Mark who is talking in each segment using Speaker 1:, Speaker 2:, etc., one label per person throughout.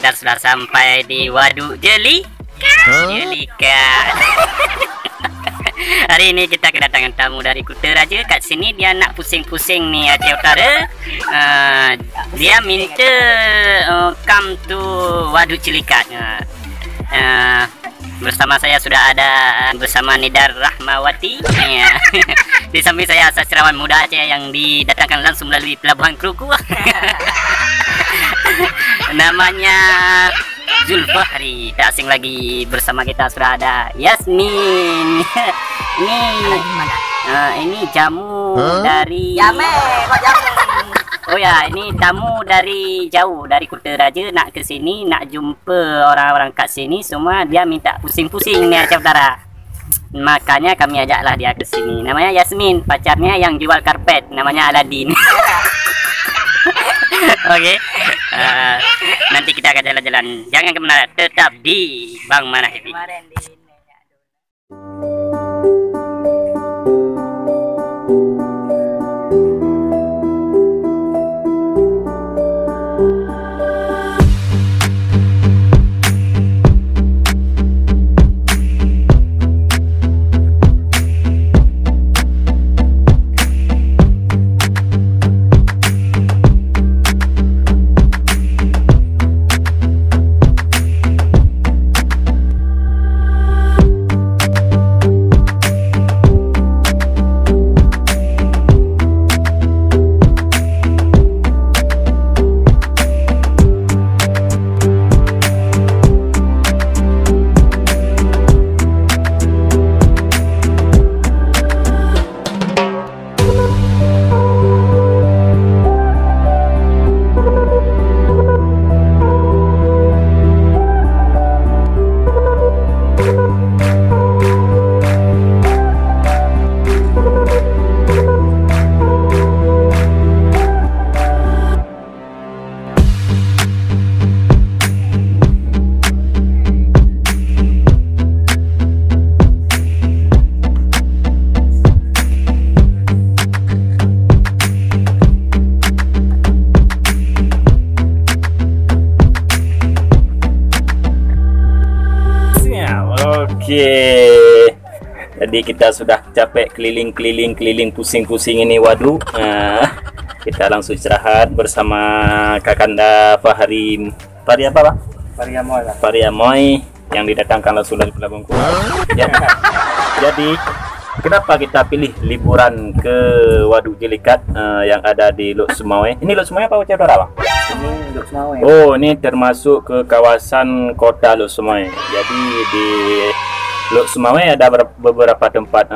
Speaker 1: kita sudah sampai di Waduk Jelikat. Hari ini kita kedatangan tamu dari Kuta Raja. Kat sini dia nak pusing-pusing nih Aceh Utara. Dia minta come to Waduk Jelikat. Bersama saya sudah ada bersama Nidar Rahmawati. Di samping saya sastrawan muda Aceh yang didatangkan langsung melalui Pelabuhan Keruku. Namanya Zulfahri. Tak asing lagi, bersama kita sudah ada Yasmin. Ini jamu dari Oh ya, ini tamu dari jauh, dari Kuta Raja nak ke sini, nak jumpa orang-orang kat sini. Semua dia minta pusing-pusing ni Aceh Utara. Makanya kami ajaklah dia ke sini. Namanya Yasmin, pacarnya yang jual karpet, namanya Aladin. Oke. Nanti kita akan jalan-jalan. Jangan kemana, tetap di Bang Manah TV. Oke, jadi kita sudah capek keliling pusing-pusing ini waduk. Kita langsung istirahat bersama Kakanda Fahri apa Pak? Fahri Amoy yang didatangkan langsung dari Pelabuhan Keruku. Jadi kenapa kita pilih liburan ke Waduk Jelikat yang ada di Lok Sumawe? Ini Lok Sumawe apa Aceh Utara, Bang?
Speaker 2: Ini Lok Sumawe.
Speaker 1: Oh, ini termasuk ke kawasan kota Lok Sumawe. Jadi di Lok Sumawe ada beberapa tempat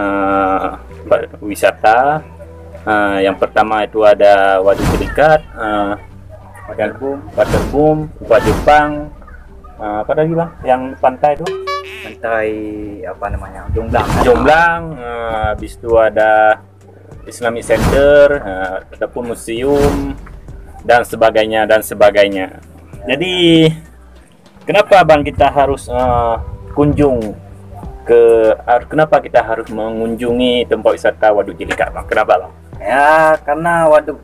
Speaker 1: wisata. Yang pertama itu ada Waduk Jelikat, Waterboom, Gua Jepang, apa lagi Bang? Yang pantai itu?
Speaker 2: Pantai apa namanya?
Speaker 1: Jomblang. Habis itu ada Islamic Center, ada pun museum dan sebagainya. Jadi kenapa Bang kita harus kenapa kita harus mengunjungi tempat wisata Waduk Jelikat, Bang? Kenapa, Bang?
Speaker 2: Ya, karena Waduk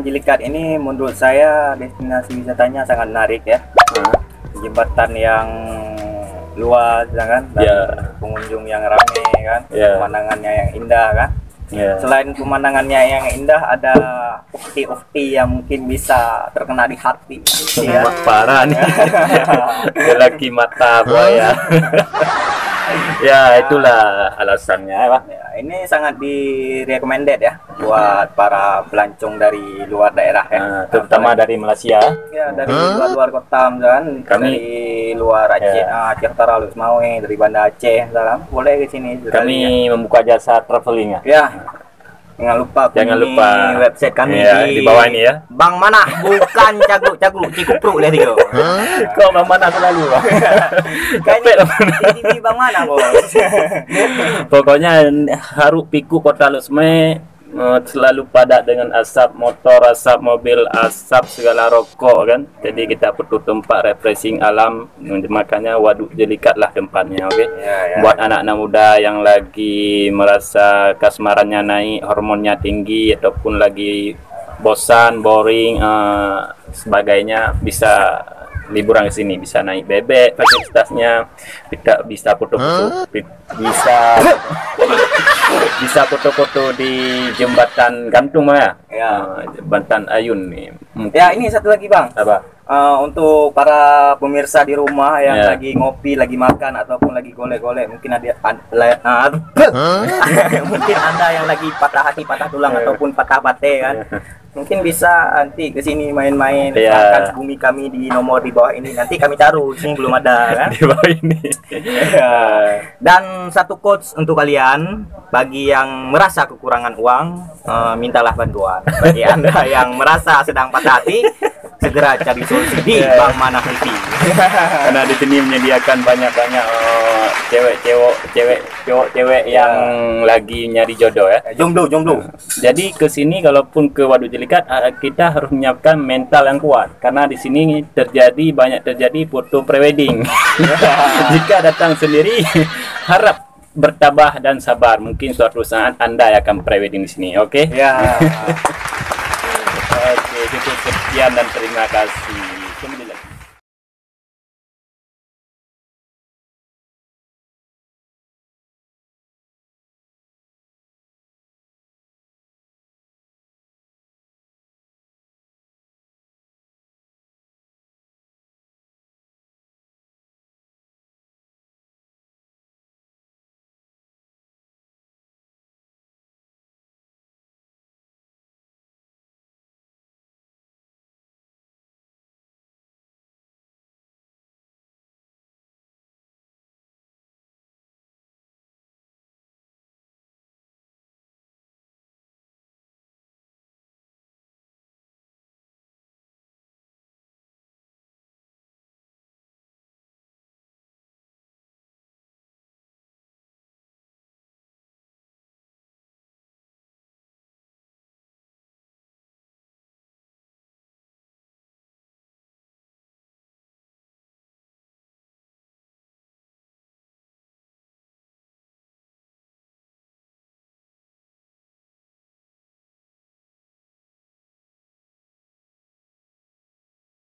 Speaker 2: Jelikat ini menurut saya destinasi wisatanya sangat menarik ya. Jembatan yang luas kan, dan pengunjung yang ramai kan, pemandangannya yang indah kan. Selain pemandangannya yang indah, ada ukti-ukti yang mungkin bisa terkena di hati.
Speaker 1: Parah nih. Lelaki mata buaya. Ya, itulah alasannya, Pak.
Speaker 2: Ya, ini sangat di-recommended ya buat para pelancong dari luar daerah ya.
Speaker 1: Terutama dari Malaysia.
Speaker 2: Ya, dari luar kota misalkan, dari luar Aceh, Aceh Utara, Lok Sumawe, dari Banda Aceh, misalkan, boleh ke sini.
Speaker 1: Kami membuka jasa traveling ya.
Speaker 2: Ya. Jangan lupa website kami
Speaker 1: di bawah ini ya.
Speaker 2: Bang Manah, bukan cagu-cagu Cikupruk lihat itu.
Speaker 1: Kok Bang Manah selalu, Bang?
Speaker 2: Kayak di Bang Manah, Bos.
Speaker 1: Pokoknya Haruk Piku Kota Lok Sumawe selalu padat dengan asap motor, asap mobil, asap segala rokok kan. Jadi kita perlu tempat refreshing alam, makanya Waduk Jelikat lah tempatnya. Oke. Buat anak-anak muda yang lagi merasa kasmarannya naik, hormonnya tinggi, ataupun lagi bosan, boring, sebagainya, bisa liburan ke sini, bisa naik bebek fasilitasnya, kita bisa foto-foto, bisa foto-foto di jembatan gantung ya. Jembatan Ayun nih.
Speaker 2: Ya, ini satu lagi Bang.
Speaker 1: Apa?
Speaker 2: Untuk para pemirsa di rumah yang lagi ngopi, lagi makan ataupun lagi golek-golek, mungkin mungkin Anda yang lagi patah hati, patah tulang ataupun patah bate kan. Mungkin bisa nanti ke sini main-main, makan bumi kami di nomor di bawah ini. Nanti kami taruh, sini belum ada kan.
Speaker 1: Di bawah ini.
Speaker 2: Dan satu quotes untuk kalian, bagi yang merasa kekurangan uang, mintalah bantuan. Bagi Anda yang merasa sedang patah hati, segera cari solusi di Bang Manah TV.
Speaker 1: Karena di sini menyediakan banyak-banyak cewek yang lagi nyari jodoh ya.
Speaker 2: Jomblo.
Speaker 1: Jadi ke sini kalaupun ke Waduk Jelikat, kita harus menyiapkan mental yang kuat, karena di sini banyak terjadi foto prewedding. Jika datang sendiri, harap bertabah dan sabar. Mungkin suatu saat Anda akan prewedding di sini. Oke?
Speaker 2: Ya.
Speaker 1: Oke, cukup sekian dan terima kasih.